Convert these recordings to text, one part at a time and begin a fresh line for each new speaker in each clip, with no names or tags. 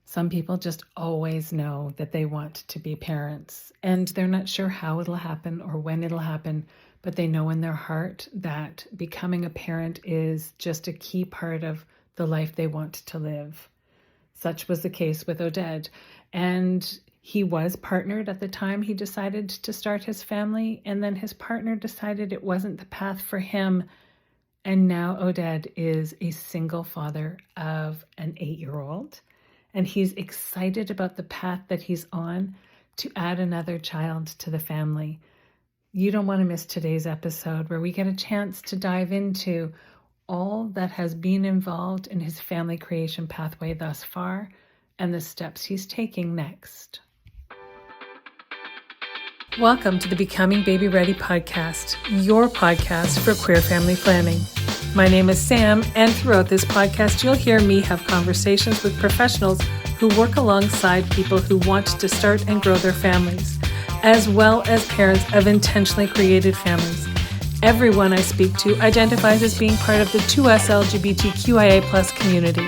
Some people just always know that they want to be parents, and they're not sure how it'll happen or when it'll happen, but they know in their heart that becoming a parent is just a key part of the life they want to live. Such was the case with Oded, and he was partnered at the time he decided to start his family, and then his partner decided it wasn't the path for him. And now Oded is a single father of an 8-year-old, and he's excited about the path that he's on to add another child to the family. You don't want to miss today's episode where we get a chance to dive into all that has been involved in his family creation pathway thus far and the steps he's taking next. Welcome to the Becoming Baby Ready podcast, your podcast for queer family planning. My name is Sam, and throughout this podcast, you'll hear me have conversations with professionals who work alongside people who want to start and grow their families, as well as parents of intentionally created families. Everyone I speak to identifies as being part of the 2S LGBTQIA+ community.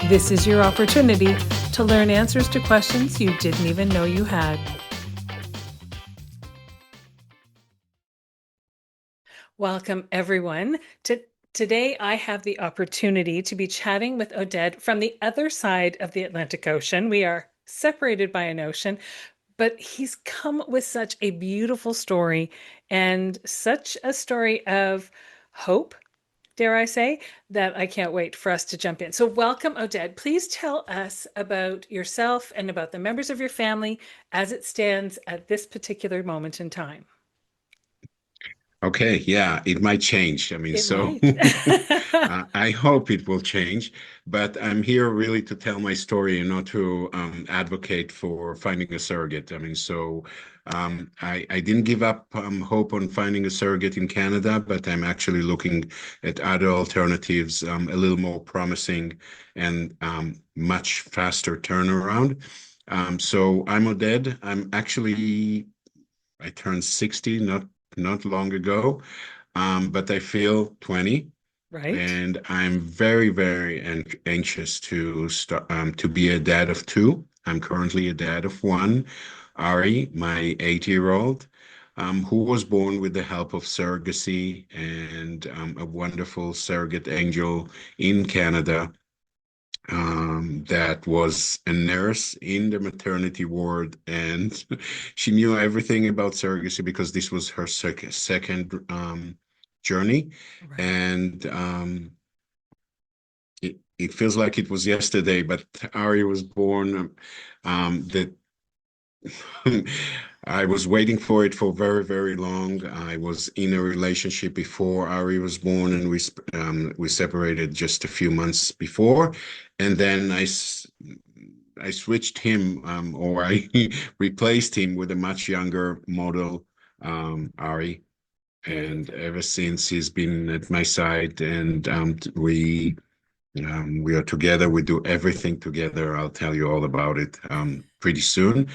This is your opportunity to learn answers to questions you didn't even know you had. Welcome, everyone. Today, I have the opportunity to be chatting with Oded from the other side of the Atlantic Ocean. We are separated by an ocean, but he's come with such a beautiful story and such a story of hope, dare I say, that I can't wait for us to jump in. So welcome, Oded. Please tell us about yourself and about the members of your family as it stands at this particular moment in time.
Okay, yeah, it might change.
It might.
I hope it will change, but I'm here really to tell my story and not to advocate for finding a surrogate. I didn't give up hope on finding a surrogate in Canada, but I'm actually looking at other alternatives, a little more promising and much faster turnaround. So I'm Oded. I turned 60 not long ago, but I feel 20,
Right.
and I'm very, very anxious to start to be a dad of two. I'm currently a dad of one, Ari, my 8-year-old, who was born with the help of surrogacy and a wonderful surrogate angel in Canada that was a nurse in the maternity ward, and she knew everything about surrogacy because this was her second journey.
Right.
And it feels like it was yesterday, but Ari was born that I was waiting for it for very, very long. I was in a relationship before Ari was born, and we separated just a few months before, and then I switched him, or I replaced him with a much younger model, Ari, and
Beautiful.
ever since he's been at my side, and we are together. We do everything together. I'll tell you all about it pretty soon.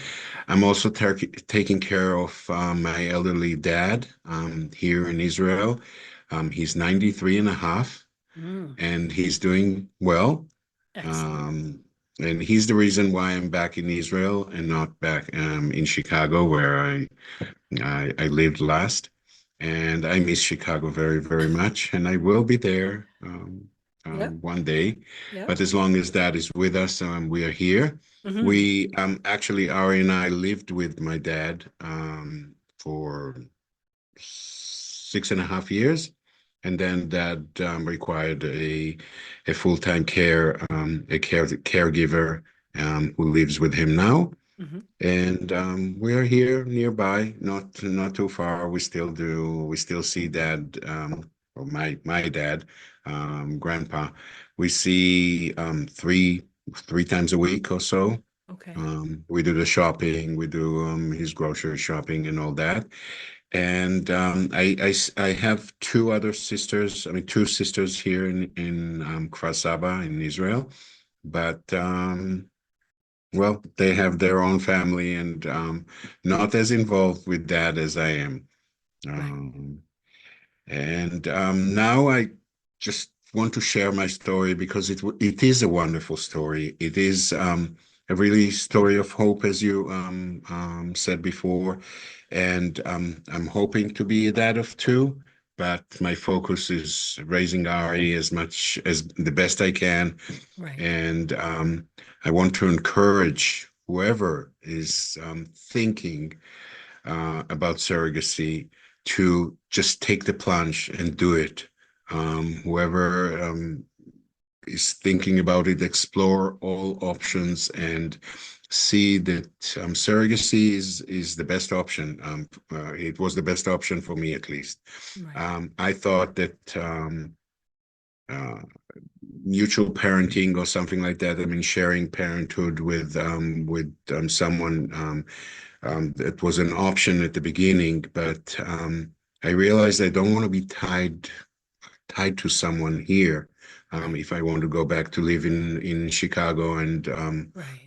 I'm also taking care of my elderly dad here in Israel. He's 93 and a half, and he's doing well.
Excellent.
And he's the reason why I'm back in Israel and not back in Chicago, where I lived last. And I miss Chicago very, very much, and I will be there
Yep.
one day.
Yep.
But as long as that is with us, we are here.
Mm-hmm.
We actually, Ari and I lived with my dad for 6.5 years, and then Dad required a full-time caregiver who lives with him now.
Mm-hmm.
And we are here nearby, not too far. We still see Dad, or my dad, Grandpa. We see three times a week or so.
Okay.
We do the shopping, we do his grocery shopping and all that. And I have two sisters here in Kfar Saba in Israel, but well, they have their own family and not as involved with Dad as I am.
Right.
Um, and now I just want to share my story because it is a wonderful story. It is. a really story of hope, as you said before. And I'm hoping to be a dad of two, but my focus is raising Ari as much as the best I can.
Right.
And I want to encourage whoever is thinking about surrogacy to just take the plunge and do it. Whoever is thinking about it, explore all options and see that surrogacy is the best option. It was the best option for me, at least.
Right.
I thought that uh, mutual parenting or something like that. I mean, sharing parenthood with someone that was an option at the beginning, but I realized I don't want to be tied to someone here.
Right.
If I want to go back to live in Chicago and all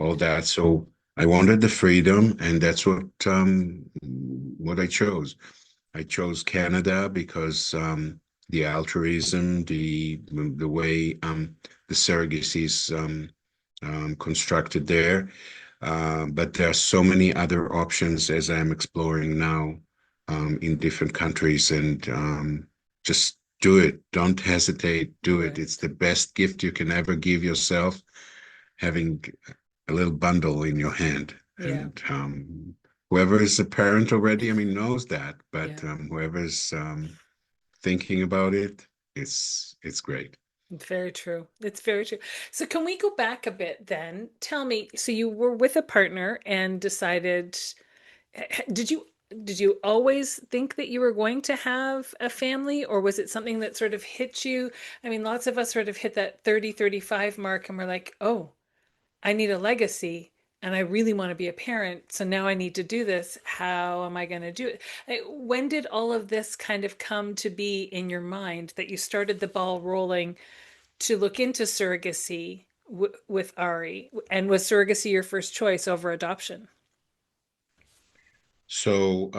Right.
that, so I wanted the freedom, and that's what I chose. I chose Canada because the altruism, the way the surrogacy is constructed there. But there are so many other options as I'm exploring now in different countries, and just do it. Don't hesitate. Do
Do
it. It's
it.
the best gift you can ever give yourself, having a little bundle in your hand.
Yeah.
And whoever is a parent already, I mean, knows that. But
Yeah.
whoever's thinking about it, it's great.
It's very true. It's very true. So can we go back a bit then? Tell me, so you were with a partner and decided, did you always think that you were going to have a family, or was it something that sort of hit you? I mean, lots of us sort of hit that 30, 35 mark and we're like, "Oh, I need a legacy and I really want to be a parent. So now I need to do this. How am I going to do it?" When did all of this kind of come to be in your mind that you started the ball rolling to look into surrogacy with Ari? And was surrogacy your first choice over adoption?
So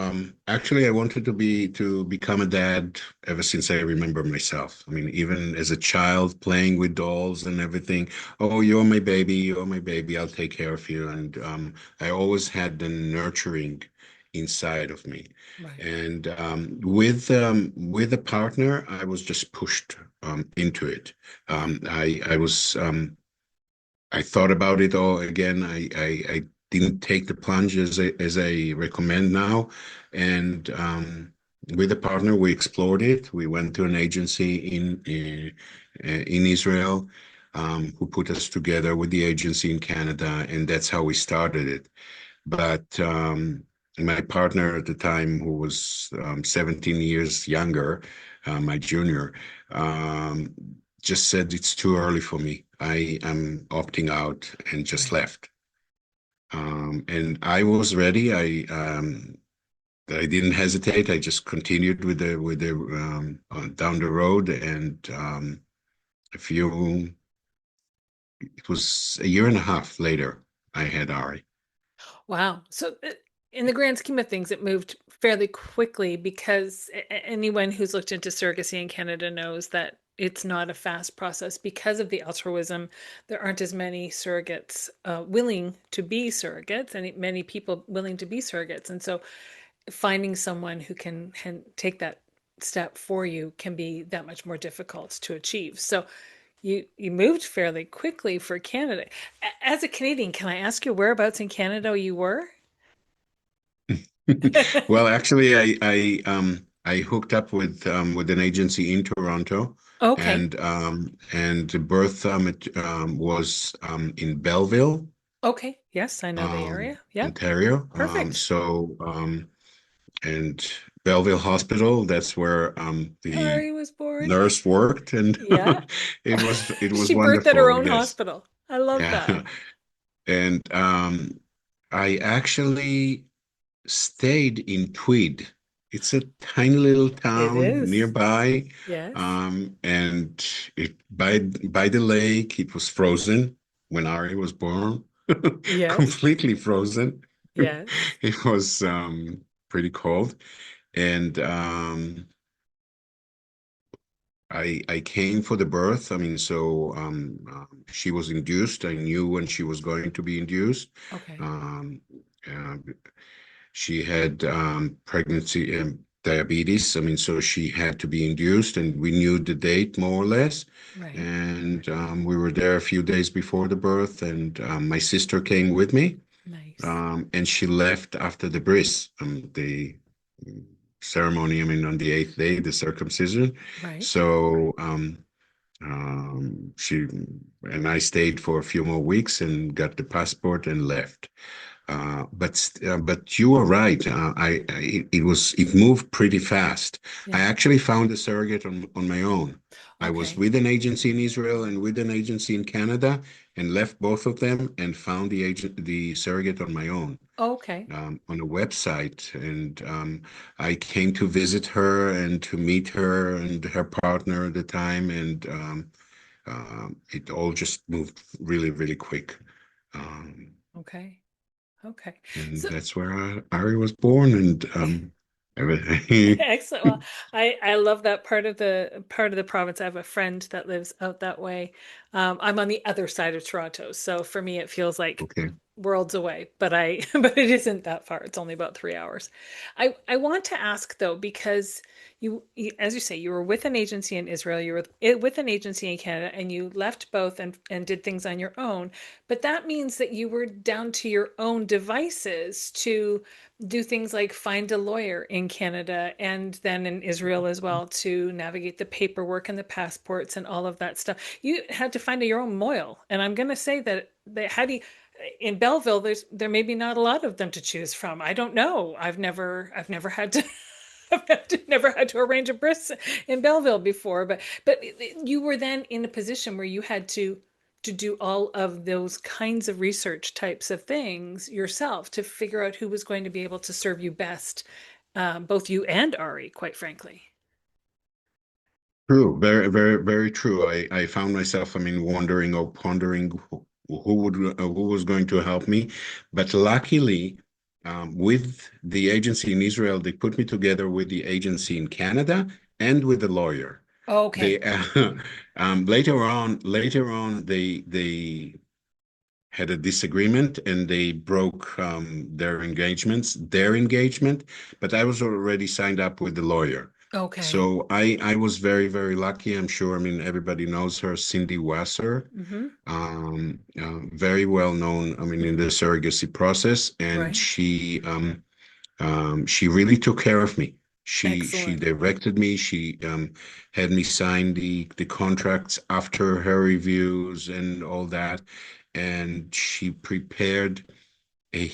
actually, I wanted to become a dad ever since I remember myself. I mean, even as a child, playing with dolls and everything. Oh, you're my baby. You're my baby. I'll take care of you. And I always had the nurturing inside of me.
Right.
And with a partner, I was just pushed into it.
Right.
I thought about it all again. I didn't take the plunge as I recommend now. And with a partner, we explored it. We went to an agency in Israel who put us together with the agency in Canada, and that's how we started it. But my partner at the time, who was 17 years younger, my junior, um, just said it's too early for me. I am opting out and just
Right.
left. And I was ready. I didn't hesitate. I just continued with the down the road, and a few. It was a year and a half later. I had Ari.
Wow. So, in the grand scheme of things, it moved fairly quickly because anyone who's looked into surrogacy in Canada knows that it's not a fast process because of the altruism. There aren't as many surrogates willing to be surrogates, and many people willing to be surrogates. And so, finding someone who can take that step for you can be that much more difficult to achieve. So, you moved fairly quickly for Canada. As a Canadian, can I ask you whereabouts in Canada you were?
Well, actually, I hooked up with an agency in Toronto,
Okay.
and the birth was in Belleville,
Okay. Yes, I know the
um,
area. Yep.
Ontario.
Perfect.
And Belleville Hospital, that's where the
Ari was born.
nurse worked, and
Yeah.
it was
She birthed at her
wonderful.
own
Yes,
hospital. I love
yeah,
that.
and I actually stayed in Tweed. It's a tiny little
It
town
is.
nearby,
Yes.
and it by the lake. It was frozen when Ari was born,
Yes.
completely frozen.
Yes.
It was pretty cold, and I came for the birth. I mean, so she was induced. I knew when she was going to be induced.
Okay.
Um, uh, she had pregnancy and diabetes. I mean, so she had to be induced, and we knew the date more or less.
Right.
And we were there a few days before the birth, and my sister came with me,
Nice.
and she left after the bris, the ceremony. I mean, on the eighth day, the circumcision.
Right.
So she and I stayed for a few more weeks and got the passport and left. But you are right. It moved pretty fast. I
Yeah.
actually found a surrogate on my own. I was
Okay.
with an agency in Israel and with an agency in Canada, and left both of them and found the surrogate on my own,
Okay.
on a website. And I came to visit her and to meet her and her partner at the time, and it all just moved really, really quick. Um,
Okay. Okay.
and
So
that's where Ari was born, and everything.
excellent. Well, I love that part of the province. I have a friend that lives out that way. I'm on the other side of Toronto, so for me it feels like
Okay.
worlds away, but I but it isn't that far. It's only about 3 hours. I want to ask though, because as you say, you were with an agency in Israel, you were with an agency in Canada, and you left both and did things on your own. But that means that you were down to your own devices to do things like find a lawyer in Canada and then in Israel as well to navigate the paperwork and the passports and all of that stuff. You had to find your own moil. And I'm going to say that how do you, in Belleville, there may be not a lot of them to choose from. I don't know. I've never had to never had to arrange a bris in Belleville before, but you were then in a position where you had to do all of those kinds of research types of things yourself to figure out who was going to be able to serve you best, both you and Ari, quite frankly.
True, very, very, very true. I found myself, I mean, wondering or pondering who was going to help me, but luckily, with the agency in Israel, they put me together with the agency in Canada and with a lawyer. They
Okay.
later on they had a disagreement and they broke their engagement, but I was already signed up with the lawyer.
Okay.
So I was very, very lucky. I'm sure, I mean, everybody knows her, Cindy Wasser,
Mm-hmm.
very well known, I mean, in the surrogacy process. And
Right.
she really took care of me. She
Excellent.
directed me. She had me sign the contracts after her reviews and all that, and she prepared a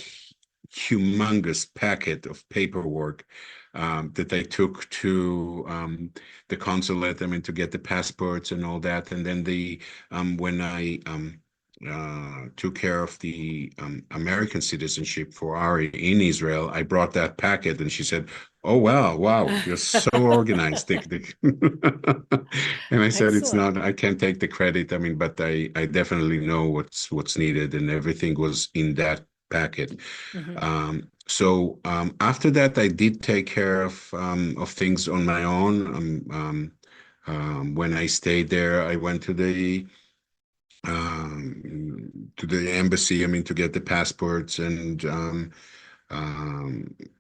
humongous packet of paperwork that I took to the consulate. I mean, to get the passports and all that. And then when I took care of the American citizenship for Ari in Israel, I brought that packet, and she said, "Oh wow, wow, you're so organized." And I said, "It's
Excellent.
not. I can't take the credit. I mean, but I definitely know what's needed, and everything was in that packet."
Hmm.
So after that, I did take care of things on my own. When I stayed there, I went to the embassy. I mean, to get the passports, and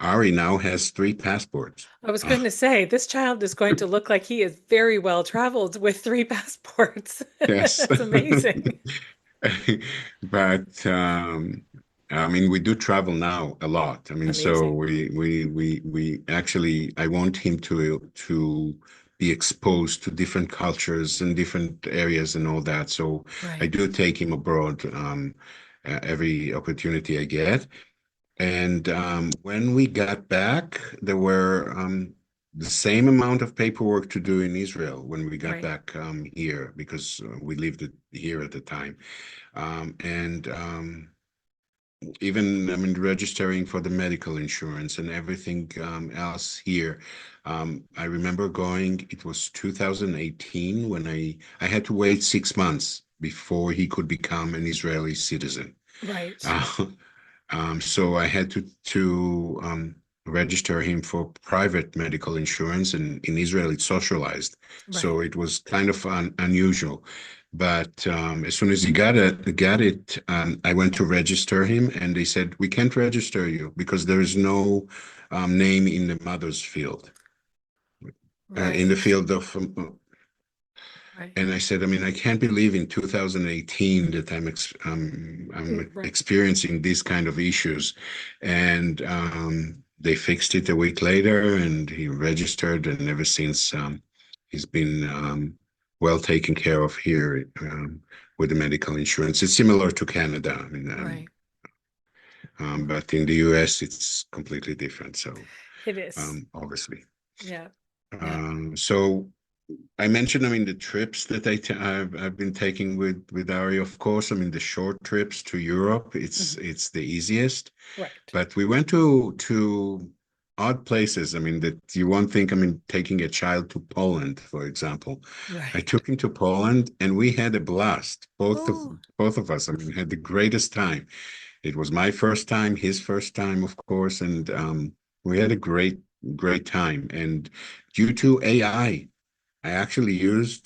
Ari now has three passports.
I was going to say, this child is going to look like he is very well traveled with three passports.
Yes.
That's amazing.
But I mean, we do travel now a lot. I mean, so
Amazing.
we actually, I want him to be exposed to different cultures and different areas and all that. So I
Right.
do take him abroad every opportunity I get. And when we got back, there were the same amount of paperwork to do in Israel when we got
Right.
back here, because we lived here at the time. And even, I mean, registering for the medical insurance and everything else here. I remember it was 2018 when I had to wait 6 months before he could become an Israeli citizen.
Right.
Uh, so I had to register him for private medical insurance, and in Israel it's socialized, so
Right.
it was kind of unusual. But as soon as he got it, I went to register him, and they said we can't register you because there is no name in the mother's field, in the
Right.
field of
Right.
and I said, I mean, I can't believe in 2018 that I'm
Right.
experiencing these kind of issues. And they fixed it a week later, and he registered, and ever since he's been well taken care of here with the medical insurance. It's similar to Canada, I mean,
Right. Right.
but in the US, it's completely different. So
It is.
obviously.
Yeah. Yeah.
So I mentioned, I mean, the trips that I've been taking with Ari, of course. I mean, the short trips to Europe,
Mhm.
it's the easiest.
Right.
But we went to odd places. I mean, that you won't think. I mean, taking a child to Poland, for example. I
Right.
took him to Poland, and we had a blast.
Oh,
Both of us. I mean, had the greatest time. It was my first time, his first time, of course, and we had a great time. And due to I actually used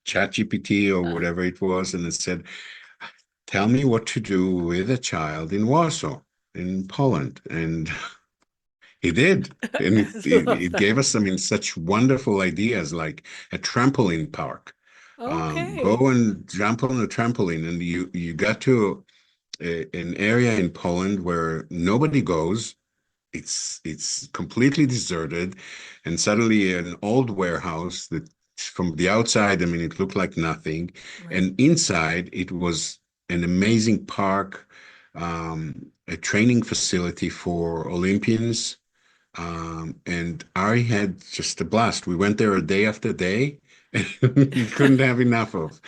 ChatGPT or
uh,
whatever it was, and it said, "Tell me what to do with a child in Warsaw, in Poland," and he did, and
I love
it gave
that.
us, I mean, such wonderful ideas like a trampoline park. Go
Okay.
and jump on a trampoline, and you got to an area in Poland where nobody goes. It's completely deserted, and suddenly an old warehouse that from the outside, I mean, it looked like nothing,
Right.
and inside it was an amazing park, a training facility for Olympians, and Ari had just a blast. We went there a day after day, and he couldn't have enough of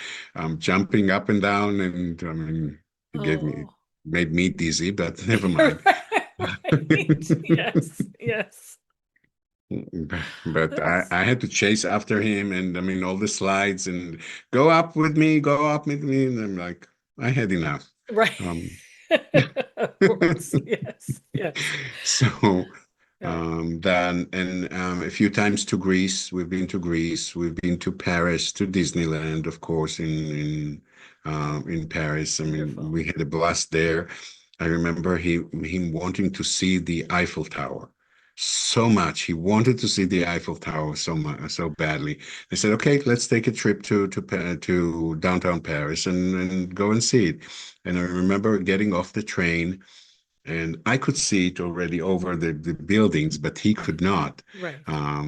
jumping up and down, and I mean, it
Oh.
made me dizzy, but never
Right.
mind.
Yes. Yes.
But
That's
I had to chase after him, and I mean all the slides, and go up with me, and I'm like, I had enough.
right.
Um,
Of course. Yes. Yes.
so
Yeah.
then and a few times to Greece. We've been to Greece. We've been to Paris, to Disneyland, of course, in Paris. I mean,
Wonderful.
we had a blast there. I remember him wanting to see the Eiffel Tower so much. He wanted to see the Eiffel Tower so badly. I said, "Okay, let's take a trip to downtown Paris and go and see it." And I remember getting off the train, and I could see it already over the buildings, but he could
Right.
not.
Right.
Um,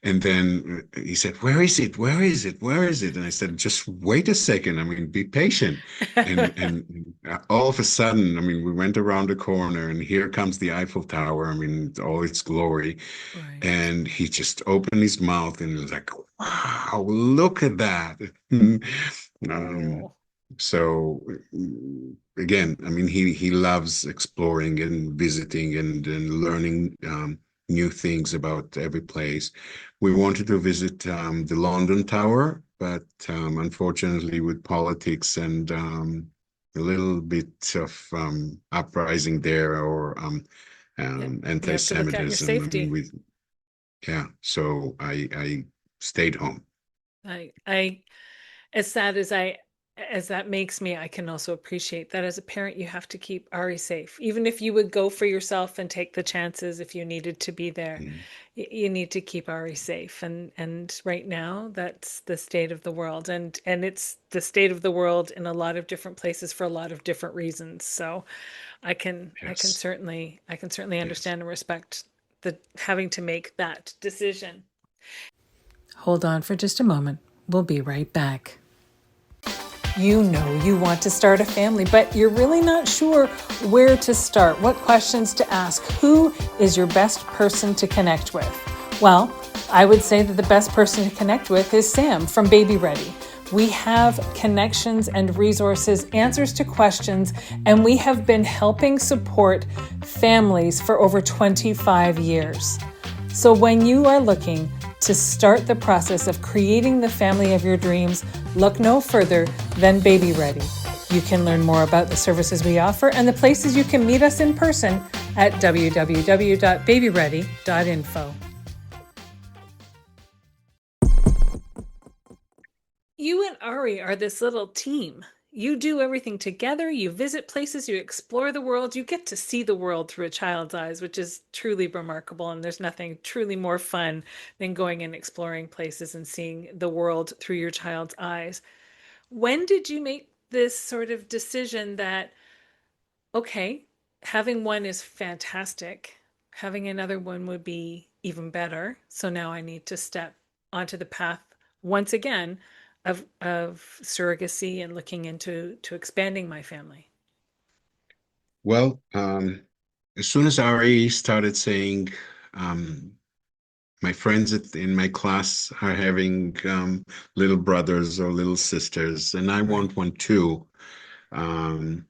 and then he said, "Where is it? Where is it? Where is it?" And I said, "Just wait a second. I mean, be patient." And all of a sudden, I mean, we went around the corner, and here comes the Eiffel Tower. I mean, all its glory.
Right.
And he just opened his mouth and was like, "Wow, look at that." Um,
Oh.
so again, I mean, he loves exploring and visiting and learning new things about every place. We wanted to visit the London Tower, but unfortunately, with politics and a little bit of uprising there or
Yep. You have to look out your
anti-Semitism. I mean,
safety.
yeah. So I stayed home.
I as sad as that makes me, I can also appreciate that as a parent, you have to keep Ari safe. Even if you would go for yourself and take the chances if you needed to be there,
Mm,
you need to keep Ari safe. And right now, that's the state of the world, and it's the state of the world in a lot of different places for a lot of different reasons. So
yes.
I can certainly
Yes.
understand and respect the having to make that decision. Hold on for just a moment. We'll be right back. You know you want to start a family, but you're really not sure where to start, what questions to ask, who is your best person to connect with. Well, I would say that the best person to connect with is Sam from Baby Ready. We have connections and resources, answers to questions, and we have been helping support families for over 25 years. So when you are looking to start the process of creating the family of your dreams, look no further than Baby Ready. You can learn more about the services we offer and the places you can meet us in person at www.babyready.info. You and Ari are this little team. You do everything together, you visit places, you explore the world, you get to see the world through a child's eyes, which is truly remarkable. And there's nothing truly more fun than going and exploring places and seeing the world through your child's eyes. When did you make this sort of decision that, okay, having one is fantastic, having another one would be even better. So now I need to step onto the path once again of surrogacy and looking into expanding my family.
Well, as soon as Ari started saying, um, my friends in my class are having little brothers or little sisters, and I
Right.
want one too. Um,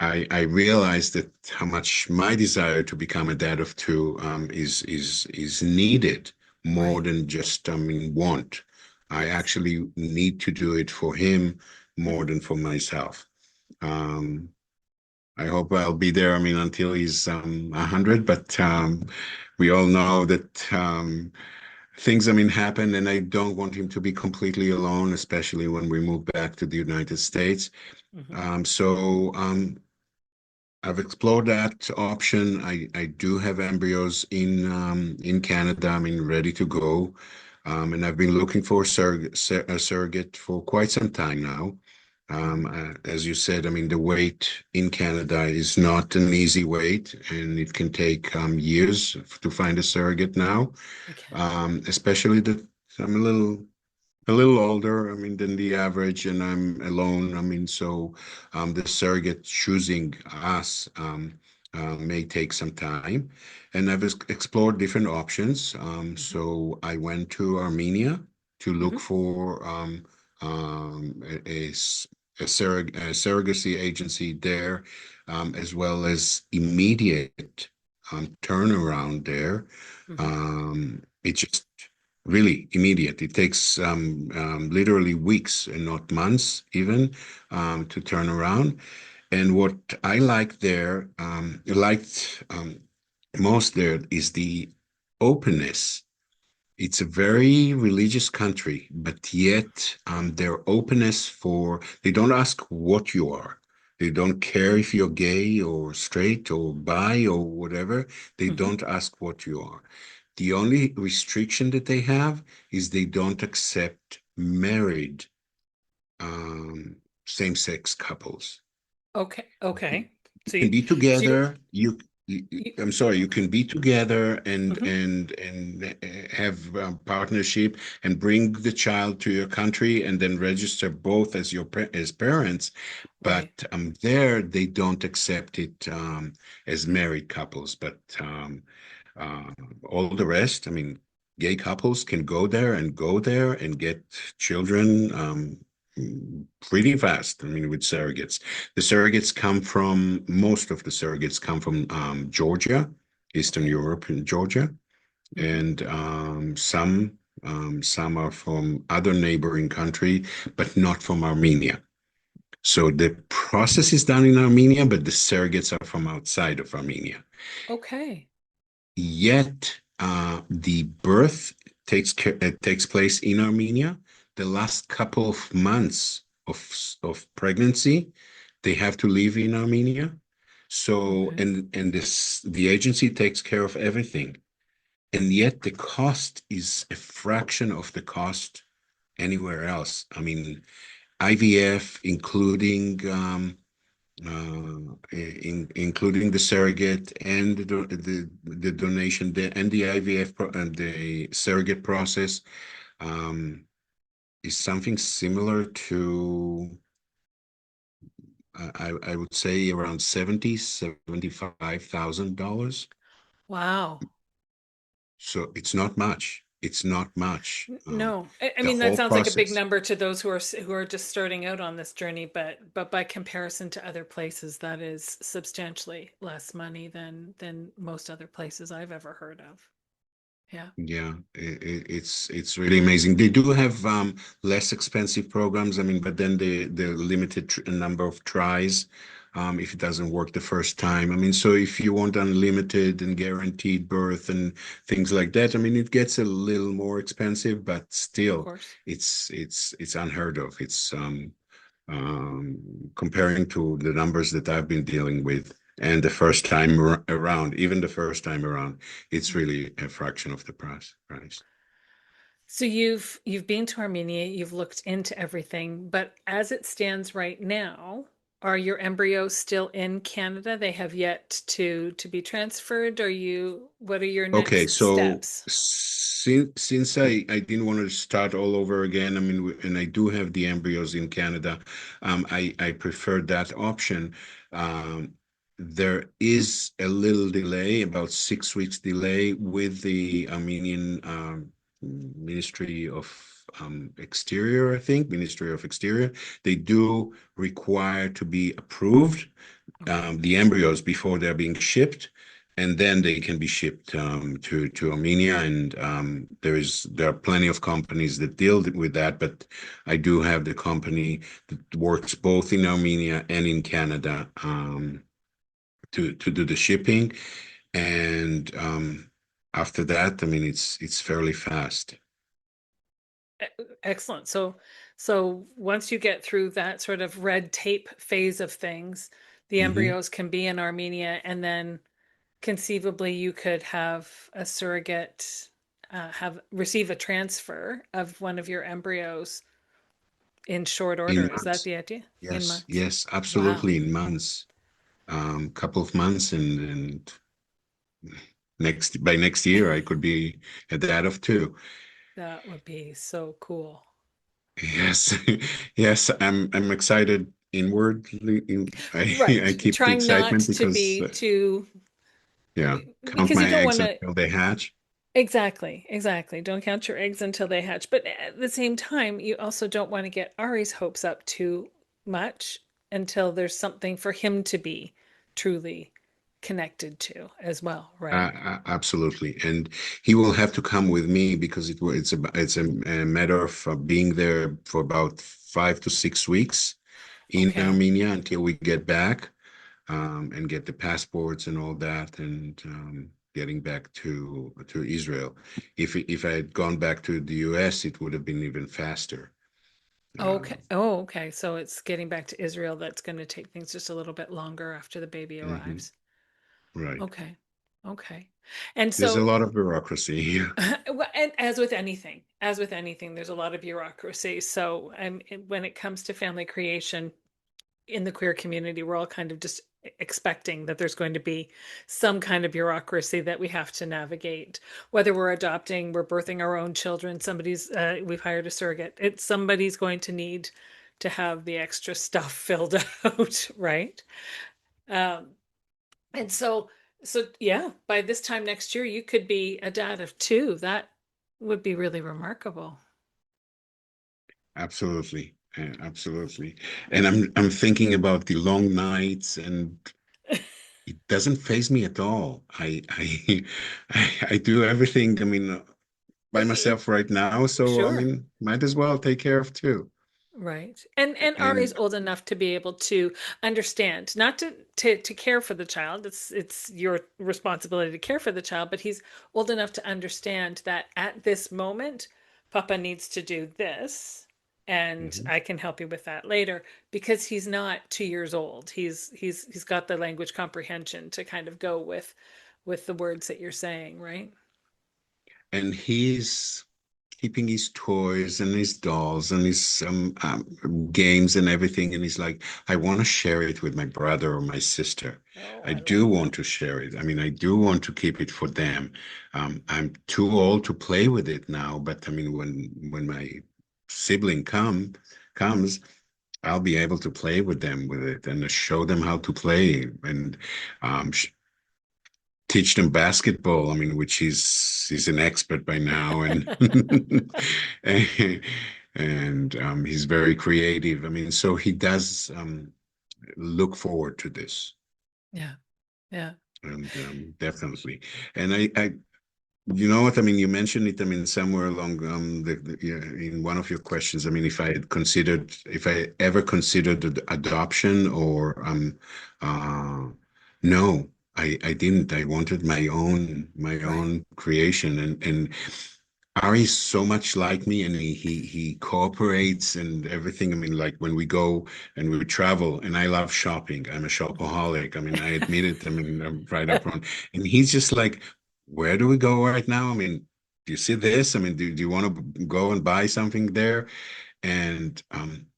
I realized that how much my desire to become a dad of two is needed more
Right.
than just want. I
Yes.
actually need to do it for him more
Mm-hmm.
than for myself. Um, I hope I'll be there. I mean, until he's 100, but we all know that things, I mean, happen, and I don't want him to be completely alone, especially when we move back to the United States.
Mm-hmm.
So I've explored that option. I do have embryos in Canada. I mean, ready to go, and I've been looking for a surrogate for quite some time now.
Mm-hmm.
As you said, I mean, the wait in Canada is not an easy wait, and it can take years to find a surrogate now.
It can.
Especially that I'm a little older, I mean, than the average, and I'm alone. I mean, so the surrogate choosing us may take some time. And I've explored different options.
Mm-hmm.
So I went to Armenia to look
Mm-hmm.
for a surrogacy agency there, as well as immediate turnaround there.
Mm-hmm.
It just really immediate. It takes literally weeks and not months even to turn around. And what I liked most there is the openness. It's a very religious country, but yet their openness they don't ask what you are. They don't care if you're gay or straight or bi or whatever. They
Mm-hmm.
don't ask what you are. The only restriction that they have is they don't accept married um, same-sex couples.
Okay. Okay.
You
So
can be
so you,
together.
you
I'm sorry. You
okay.
can be together
Mm-hmm.
and have partnership and bring the child to your country and then register both as as parents. But
Right.
there they don't accept it as married couples. But uh, all the rest, I mean, gay couples can go there and get children pretty fast. I mean, with surrogates. Most of the surrogates come from Georgia, Eastern
Okay.
Europe and Georgia,
Mm-hmm.
and some are from other neighboring country, but not from Armenia. So the process is done in Armenia, but the surrogates are from outside of Armenia.
Okay.
Yet the birth takes place in Armenia. The last couple of months of pregnancy, they have to live in Armenia. So
Okay.
and the agency takes care of everything, and yet the cost is a fraction of the cost anywhere else. I mean, IVF, including the surrogate and the donation and the IVF and the surrogate process um, is something similar to I would say around $75,000.
Wow.
So it's not much. It's not much.
No, I
The
mean that
whole
sounds like a big
process.
number to those who are just starting out on this journey, but by comparison to other places, that is substantially less money than most other places I've ever heard of. Yeah,
Yeah, it's really amazing. They do have less expensive programs. I mean, but then the limited tr number of tries if it doesn't work the first time. I mean, so if you want unlimited and guaranteed birth and things like that, I mean, it gets a little more expensive, but
of
still,
course.
it's unheard of. It's comparing to the numbers that I've been dealing with. And the first time around, even the first time around, it's really a fraction of the price.
So you've been to Armenia, you've looked into everything, but as it stands right now, are your embryos still in Canada? They have yet to be transferred? Are you, what are your
Okay,
next
so
steps?
since I didn't want to start all over again, I mean, and I do have the embryos in Canada, I prefer that option. Um, there is a little delay, about 6 weeks delay with the Armenian Ministry of Exterior, I think, Ministry of Exterior. They do require to be approved
Okay.
the embryos before they're being shipped, and then they can be shipped to Armenia. And there are plenty of companies that deal with that, but I do have the company that works both in Armenia and in Canada to do the shipping. And after that, I mean, it's fairly fast.
Excellent. So once you get through that sort of red tape phase of things, the
Hmm.
embryos can be in Armenia, and then conceivably you could have a surrogate have receive a transfer of one of your embryos in short
In
order. Is that
months.
the idea? In
Yes,
months?
yes,
Wow,
absolutely, in months. Couple of months, and next by next year I could be a dad of two.
that would be so cool.
Yes, yes, I'm excited inwardly. I
Right.
keep the
Trying not
excitement
to
because
be too,
yeah, count
because you
my
don't want
eggs
to.
until they hatch.
Exactly, exactly. Don't count your eggs until they hatch. But at the same time, you also don't want to get Ari's hopes up too much until there's something for him to be truly connected to as well, right?
Absolutely, and he will have to come with me because a matter of being there for about 5 to 6 weeks in
Okay.
Armenia until we get back. And get the passports and all that, and getting back to Israel. If I had gone back to the US, it would have been even faster.
Okay. Oh, okay. So it's getting back to Israel that's going to take things just a little bit longer after the baby
Mhm.
arrives.
Right.
Okay. Okay. And
There's a
so,
lot of bureaucracy here.
well, and as with anything, there's a lot of bureaucracy. So, when it comes to family creation in the queer community, we're all kind of just expecting that there's going to be some kind of bureaucracy that we have to navigate. Whether we're adopting, we're birthing our own children, we've hired a surrogate. It's somebody's going to need to have the extra stuff filled out, right? Um, and so yeah, by this time next year, you could be a dad of two. That would be really remarkable.
Absolutely. Absolutely. And I'm thinking about the long nights, and it doesn't faze me at all. I do everything, I mean, by myself right now, so I
Sure.
mean, might as well take care of two.
Right. And Ari's
And
old enough to be able to understand, not to care for the child. It's your responsibility to care for the child, but he's old enough to understand that at this moment, Papa needs to do this, and
Mhm.
I can help you with that later because he's not 2 years old. He's got the language comprehension to kind of go with the words that you're saying, right?
And he's keeping his toys and his dolls and his games and everything. And he's like, I want to share it with my brother or my sister.
Oh,
I
I
do
love
want
that.
to share it. I mean, I do want to keep it for them. I'm too old to play with it now, but I mean, when my sibling comes, I'll be able to play with them with it and show them how to play and teach them basketball. I mean, which he's an expert by now, and and he's very creative. I mean, so he does look forward to this,
Yeah. Yeah.
and definitely. And I You know what? I mean, you mentioned it, I mean, somewhere along yeah, in one of your questions. I mean, if I ever considered adoption or uh no, I didn't. I wanted my
Right.
own creation, and Ari's so much like me, and he cooperates and everything. I mean, like when we go and we travel, and I love shopping. I'm a shopaholic. I mean, I admit it. I mean, I'm right up front. And he's just like, where do we go right now? I mean, do you see this? I mean, do you want to go and buy something there? And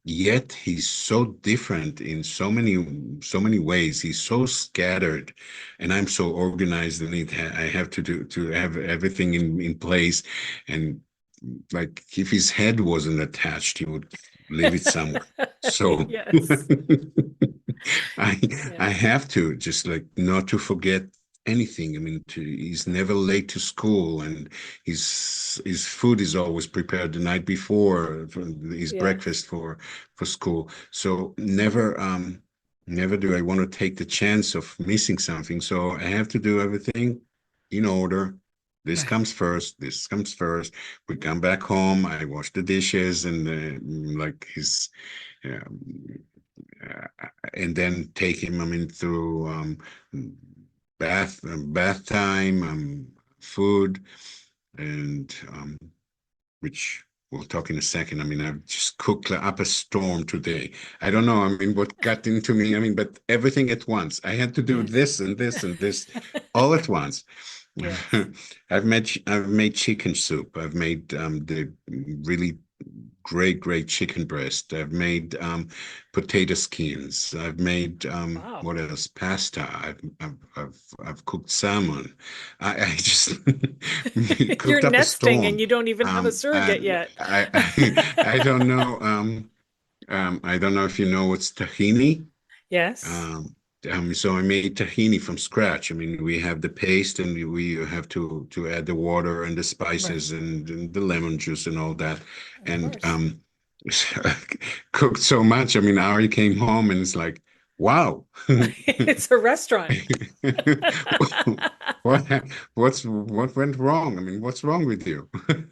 yet he's so different in so many ways. He's so scattered, and I'm so organized, and I have to have everything in place. And like if his head wasn't attached, he would leave it somewhere. So
Yes.
I
Yeah.
I have to just like not to forget anything. I mean, he's never late to school, and his food is always prepared the night before for his
Yes.
breakfast for school. So never do I want to take the chance of missing something. So I have to do everything in order. This
Right.
comes first. This comes first. We come back home. I wash the dishes, and like his and then take him, I mean, through bath time, food, and which we'll talk in a second. I mean, I've just cooked up a storm today. I don't know, I mean, what got into me. I mean, but everything at once. I had to do
Yes.
this and this and this all at once.
Yes.
I've made chicken soup. I've made the really great chicken breast. I've made potato skins. I've made
Wow.
what else? Pasta. I've cooked salmon. I just
You're
cooked up a
nesting and
storm.
you don't even have a
Um,
surrogate
and
yet.
I don't know. I don't know if you know what's tahini.
Yes.
Um, so I made tahini from scratch. I mean, we have the paste, and we have to add the water and the
Right.
spices and the lemon juice and all that.
Of
And
course.
cooked so much. I mean, Ari came home and it's like, wow.
It's a restaurant.
What what went wrong? I mean, what's wrong with you?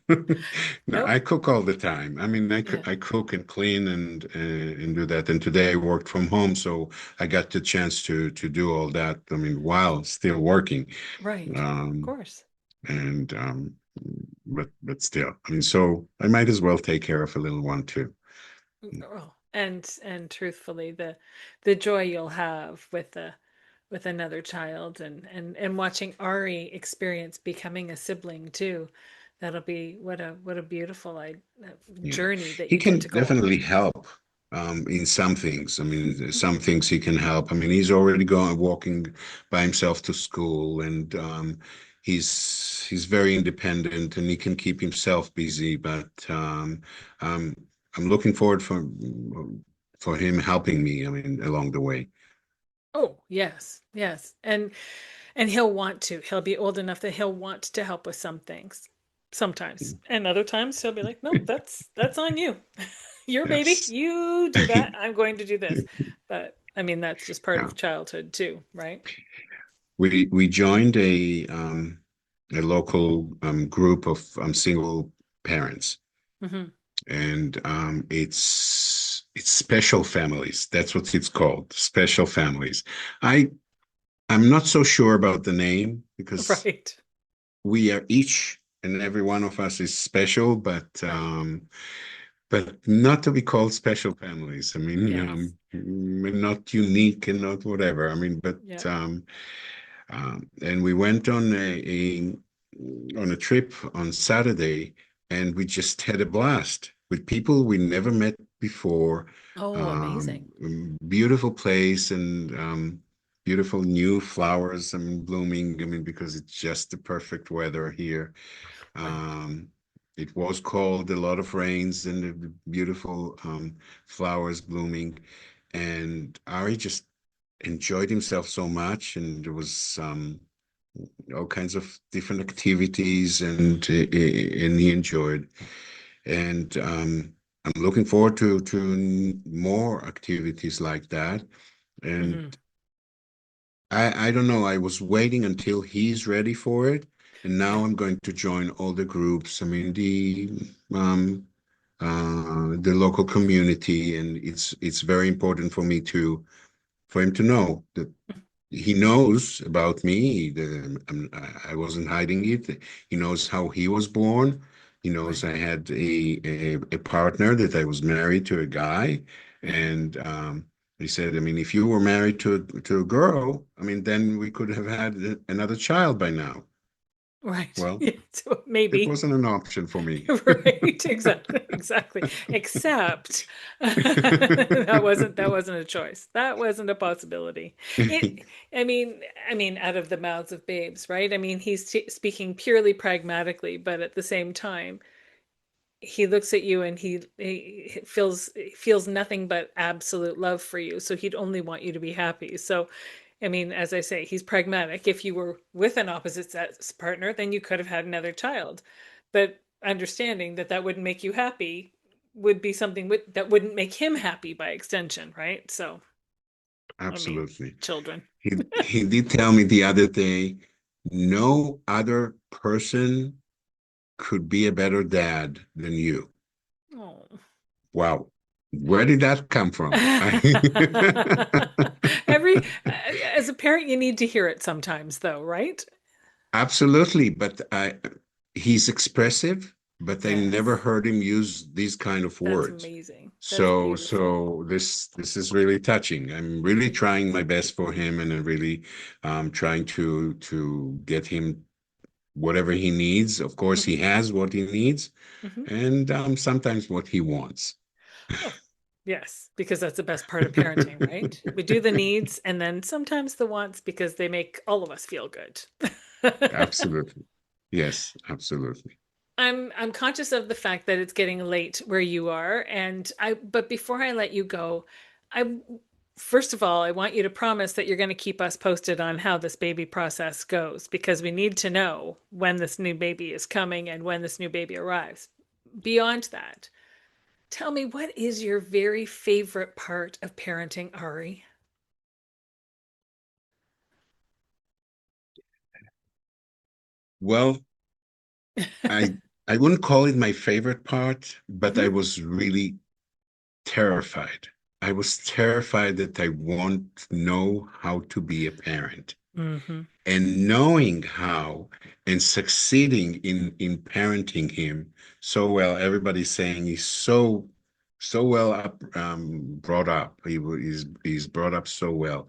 No,
Nope.
I cook all the time. I mean,
Yeah.
I cook and clean and do that. And today I worked from home, so I got the chance to do all that. I mean, while still working.
Right. Of
Um,
course.
and but still, I mean, so I might as well take care of a little one too.
Oh, and truthfully, the joy you'll have with another child and watching Ari experience becoming a sibling too. That'll be what a beautiful
Yeah,
journey that
he
you get
can
to go on.
definitely help in some things. I mean, some things he can help. I mean, he's already going walking by himself to school, and he's very independent, and he can keep himself busy. But um, I'm looking forward for him helping me. I mean, along the way.
Oh, yes, yes. And he'll want to. He'll be old enough that he'll want to help with some things sometimes. And other times he'll be like, "Nope, that's on you. Your baby.
Yes.
You do that. I'm going to do this." But I mean, that's just part
Yeah.
of childhood too, right?
We joined a local group of single parents,
Hmm.
and it's special families. That's what it's called, special families. I I'm not so sure about the name because
Right.
we are each and every one of us is special,
Right.
but not to be called special families. I mean,
Yes.
we're not unique and not whatever. I mean, but
Yeah.
and we went on a trip on Saturday, and we just had a blast with people we never met before.
Oh, amazing.
Beautiful place, and beautiful new flowers. I mean, blooming. I mean, because it's just the perfect weather here.
Right.
Um, it was cold, a lot of rains, and the beautiful flowers blooming. And Ari just enjoyed himself so much, and there was all kinds of different activities, and he enjoyed. And I'm looking forward to more activities like that. And
Hmm.
I don't know. I was waiting until he's ready for it. and
Yeah.
now I'm going to join all the groups. I mean, the local community, and it's very important for me to for him to know that he knows about me. I wasn't hiding it. He knows how he was born. He knows
Right.
I had a partner, that I was married to a guy, and he said, I mean, if you were married to a girl, I mean, then we could have had another child by now.
Right.
Well,
Yeah, so
it
maybe.
wasn't an option for me.
Right, exactly, exactly. Except that wasn't a choice. That wasn't a possibility. It, I mean, out of the mouths of babes, right? I mean, he's speaking purely pragmatically, but at the same time, he looks at you and he feels nothing but absolute love for you. So he'd only want you to be happy. So, I mean, as I say, he's pragmatic. If you were with an opposite sex partner, then you could have had another child. But understanding that that wouldn't make you happy would be something that wouldn't make him happy by extension, right? So, I mean,
Absolutely.
children.
He did tell me the other day, no other person could be a better dad than you.
Oh.
Wow. Where did that come from?
Every as a parent, you need to hear it sometimes, though, right?
Absolutely, but he's expressive, but I never
Yes.
heard him use these kind of
That's
words.
amazing. That's
So,
beautiful.
so this is really touching. I'm really trying my best for him, and I'm really trying to get him whatever he needs. Of course, he
Hmm.
has what he needs,
Hmm.
and sometimes what he wants.
Oh, yes, because that's the best part of parenting, right? We do the needs and then sometimes the wants because they make all of us feel good.
Absolutely. Yes, absolutely.
I'm conscious of the fact that it's getting late where you are, and I but before I let you go, I first of all, I want you to promise that you're going to keep us posted on how this baby process goes because we need to know when this new baby is coming and when this new baby arrives. Beyond that, tell me, what is your very favorite part of parenting, Ari?
Well, I I wouldn't call it my favorite part, but I
Hmm.
was really terrified. I was terrified that I won't know how to be a parent.
Hmm.
And knowing how and succeeding in parenting him so well. Everybody's saying he's so well brought up. He's brought up so well.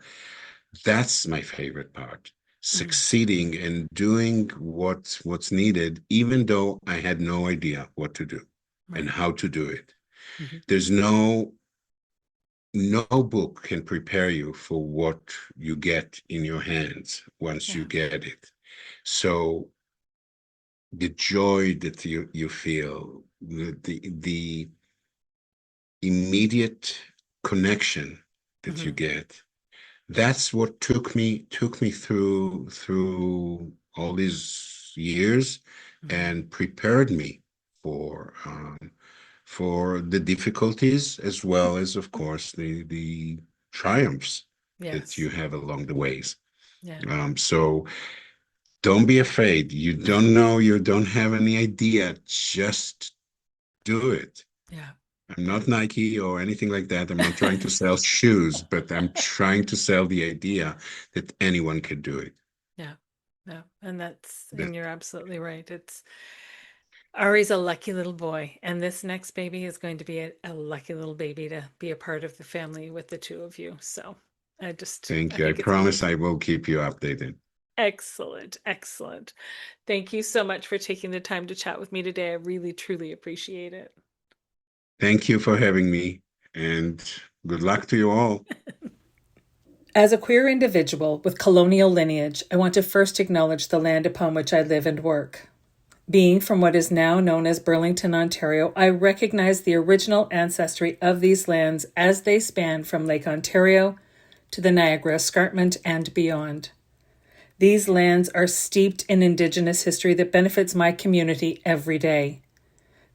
That's my favorite part.
Mm.
Succeeding and doing what's needed, even though I had no idea what to do and
Right.
how to do it.
Hmm.
There's no book can prepare you for what you get in your hands once you
Yeah.
get it. So the joy that you feel, the immediate connection that you
Hmm.
get, that's what took me through all these years
Hmm.
and prepared me for the difficulties, as well as, of course, the triumphs that
Yes.
you have along the ways.
Yeah.
So don't be afraid. You don't know, you don't have any idea. Just do it.
Yeah.
I'm
Yeah.
not Nike or anything like that. I'm not trying to sell shoes, but I'm trying to sell the idea that anyone can do it.
Yeah. Yeah. And
That,
you're absolutely right. It's Ari's a lucky little boy, and this next baby is going to be a lucky little baby to be a part of the family with the two of you. So I
thank you. I
think it's
promise I
amazing.
will keep you updated.
Excellent. Excellent. Thank you so much for taking the time to chat with me today. I really, truly appreciate it.
Thank you for having me, and good luck to you all.
As a queer individual with colonial lineage, I want to first acknowledge the land upon which I live and work. Being from what is now known as Burlington, Ontario, I recognize the original ancestry of these lands as they span from Lake Ontario to the Niagara Escarpment and beyond. These lands are steeped in Indigenous history that benefits my community every day.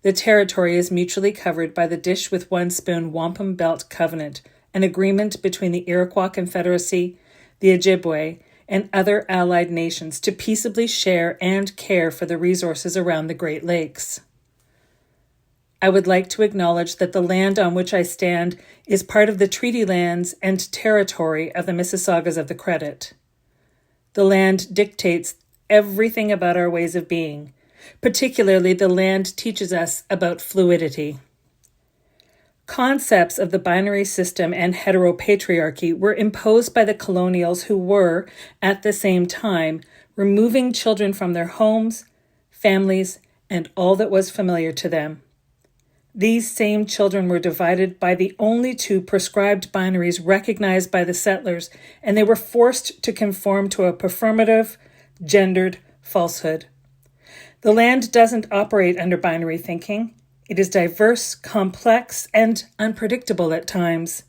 The territory is mutually covered by the Dish with One Spoon Wampum Belt Covenant, an agreement between the Iroquois Confederacy, the Ojibwe, and other allied nations to peaceably share and care for the resources around the Great Lakes. I would like to acknowledge that the land on which I stand is part of the treaty lands and territory of the Mississaugas of the Credit. The land dictates everything about our ways of being. Particularly, the land teaches us about fluidity. Concepts of the binary system and heteropatriarchy were imposed by the colonials who were, at the same time, removing children from their homes, families, and all that was familiar to them. These same children were divided by the only two prescribed binaries recognized by the settlers, and they were forced to conform to a performative, gendered falsehood. The land doesn't operate under binary thinking. It is diverse, complex, and unpredictable at times.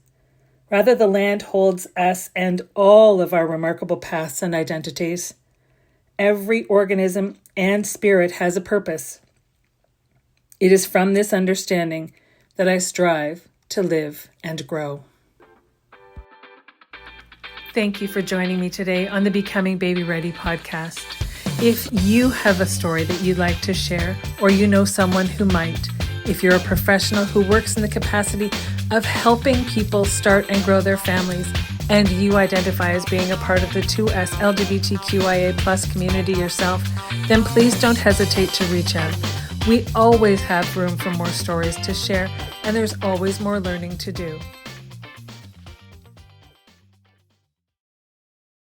Rather, the land holds us and all of our remarkable paths and identities. Every organism and spirit has a purpose. It is from this understanding that I strive to live and grow. Thank you for joining me today on the Becoming Baby Ready podcast. If you have a story that you'd like to share, or you know someone who might, if you're a professional who works in the capacity of helping people start and grow their families, and you identify as being a part of the 2S LGBTQIA+ community yourself, then please don't hesitate to reach out. We always have room for more stories to share, and there's always more learning to do.